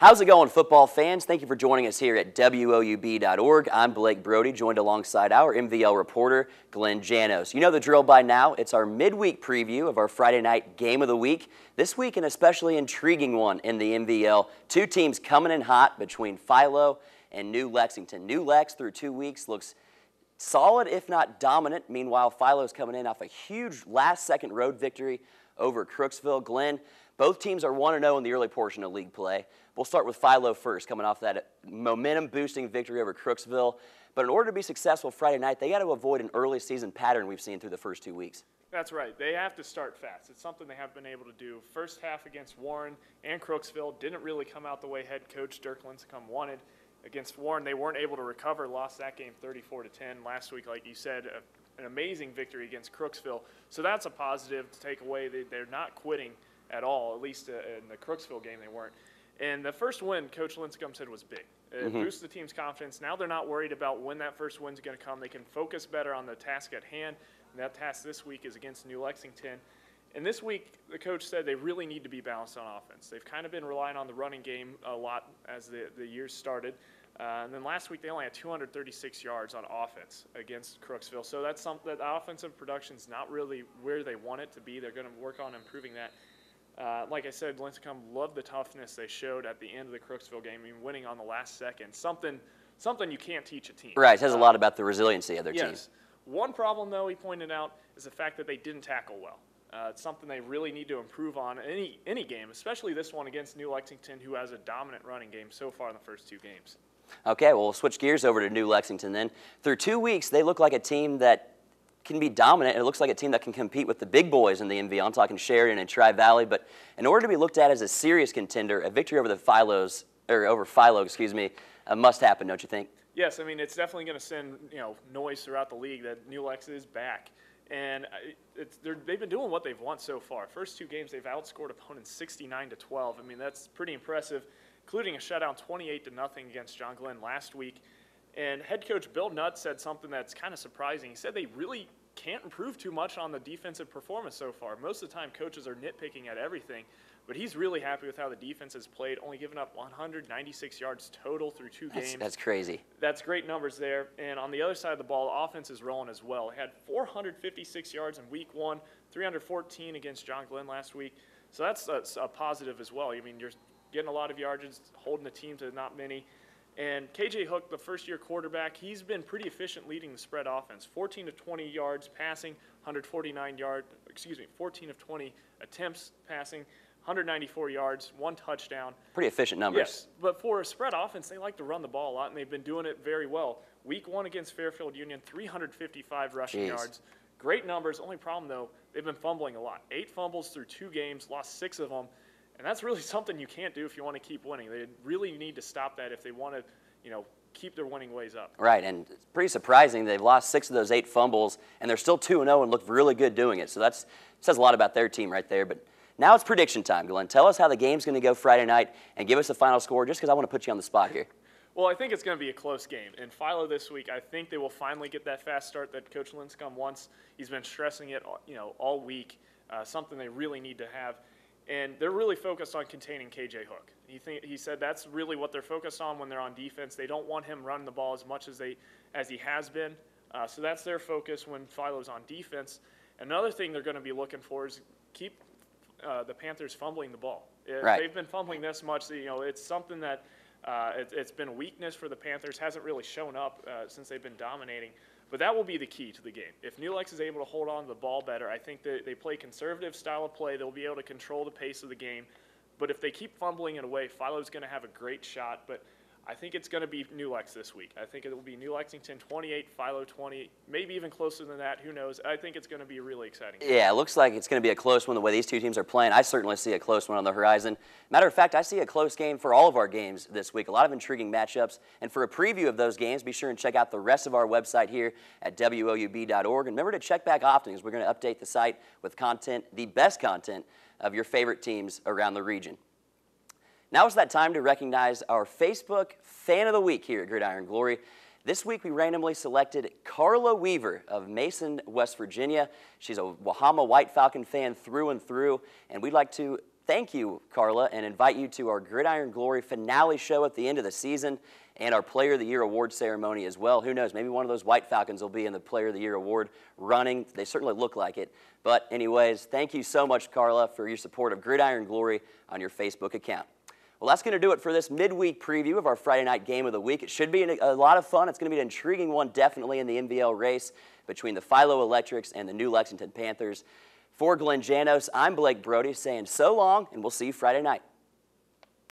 How's it going, football fans? Thank you for joining us here at WOUB.org. I'm Blake Brodie, joined alongside our MVL reporter, Glenn Janos. You know the drill by now. It's our midweek preview of our Friday night game of the week. This week, an especially intriguing one in the MVL. Two teams coming in hot between Philo and New Lexington. New Lex, through 2 weeks, looks solid, if not dominant. Meanwhile, Philo's coming in off a huge last-second road victory over Crooksville. Glenn, both teams are 1-0 in the early portion of league play. We'll start with Philo first, coming off that momentum-boosting victory over Crooksville. But in order to be successful Friday night, they got to avoid an early season pattern we've seen through the first 2 weeks. That's right. They have to start fast. It's something they haven't been able to do. First half against Warren and Crooksville didn't really come out the way head coach Dirk Lincecum wanted. Against Warren, they weren't able to recover, lost that game 34-10. Last week, like you said, an amazing victory against Crooksville. So that's a positive to take away. They're not quitting at all, at least in the Crooksville game they weren't. And the first win, Coach Lincecum said, was big. It boosted the team's confidence. Now they're not worried about when that first win's going to come. They can focus better on the task at hand. And that task this week is against New Lexington. And this week, the coach said they really need to be balanced on offense. They've kind of been relying on the running game a lot as the years started. And then last week, they only had 236 yards on offense against Crooksville. So that's something that offensive production is not really where they want it to be. They're going to work on improving that. Like I said, Lincecum loved the toughness they showed at the end of the Crooksville game, winning on the last second. Something you can't teach a team. Right, it says a lot about the resiliency of their team. Yes. One problem, though, he pointed out, is the fact that they didn't tackle well. It's something they really need to improve on any game, especially this one against New Lexington, who has a dominant running game so far in the first 2 games. Okay, well, we'll switch gears over to New Lexington then. Through 2 weeks, they look like a team that can be dominant, and it looks like a team that can compete with the big boys in the MVL. I'm talking Sheridan and Tri-Valley, but in order to be looked at as a serious contender, a victory over Philo, must happen, don't you think? Yes, I mean, it's definitely going to send noise throughout the league that New Lex is back, and they've been doing what they've won so far. First 2 games, they've outscored opponents 69-12. I mean, that's pretty impressive, including a shutout 28-0 against John Glenn last week. And head coach Bill Nutt said something that's kind of surprising. He said they really can't improve too much on the defensive performance so far. Most of the time, coaches are nitpicking at everything, but he's really happy with how the defense has played, only giving up 196 yards total through 2 games. That's crazy. That's great numbers there. And on the other side of the ball, the offense is rolling as well. They had 456 yards in week 1, 314 against John Glenn last week. So that's a positive as well. I mean, you're getting a lot of yards, holding the team to not many. And KJ Hook, the first-year quarterback, he's been pretty efficient leading the spread offense. 14 of 20 yards passing, 14 of 20 attempts passing, 194 yards, 1 touchdown. Pretty efficient numbers. Yes, but for a spread offense, they like to run the ball a lot, and they've been doing it very well. Week 1 against Fairfield Union, 355 rushing yards. Great numbers. Only problem, though, they've been fumbling a lot. 8 fumbles through 2 games, lost 6 of them. And that's really something you can't do if you want to keep winning. They really need to stop that if they want to, keep their winning ways up. Right, and it's pretty surprising they've lost 6 of those 8 fumbles, and they're still 2-0 and look really good doing it. So that says a lot about their team right there. But now it's prediction time, Glenn. Tell us how the game's going to go Friday night, and give us a final score, just because I want to put you on the spot here. Well, I think it's going to be a close game. And Philo this week, I think they will finally get that fast start that Coach Lincecum wants. He's been stressing it, all week. Something they really need to have. And they're really focused on containing KJ Hook. He said that's really what they're focused on when they're on defense. They don't want him running the ball as much as he has been. So that's their focus when Philo's on defense. Another thing they're going to be looking for is keep the Panthers fumbling the ball. If they've been fumbling this much, it's something that it's been a weakness for the Panthers. Hasn't really shown up since they've been dominating. But that will be the key to the game. If New Lex is able to hold on to the ball better, I think that they play conservative style of play. They'll be able to control the pace of the game. But if they keep fumbling it away, Philo's going to have a great shot. But I think it's going to be New Lex this week. I think it will be New Lexington 28, Philo 20, maybe even closer than that. Who knows? I think it's going to be a really exciting game. Yeah, it looks like it's going to be a close one the way these 2 teams are playing. I certainly see a close one on the horizon. Matter of fact, I see a close game for all of our games this week. A lot of intriguing matchups. And for a preview of those games, be sure and check out the rest of our website here at WOUB.org. And remember to check back often, because we're going to update the site with content, the best content of your favorite teams around the region. Now is that time to recognize our Facebook Fan of the Week here at Gridiron Glory. This week we randomly selected Carla Weaver of Mason, West Virginia. She's a Wahama White Falcon fan through and through, and we'd like to thank you, Carla, and invite you to our Gridiron Glory finale show at the end of the season and our Player of the Year award ceremony as well. Who knows, maybe one of those White Falcons will be in the Player of the Year award running. They certainly look like it. But anyways, thank you so much, Carla, for your support of Gridiron Glory on your Facebook account. Well, that's going to do it for this midweek preview of our Friday night game of the week. It should be a lot of fun. It's going to be an intriguing one, definitely, in the MVL race between the Philo Electrics and the New Lexington Panthers. For Glenn Janos, I'm Blake Brodie saying so long, and we'll see you Friday night.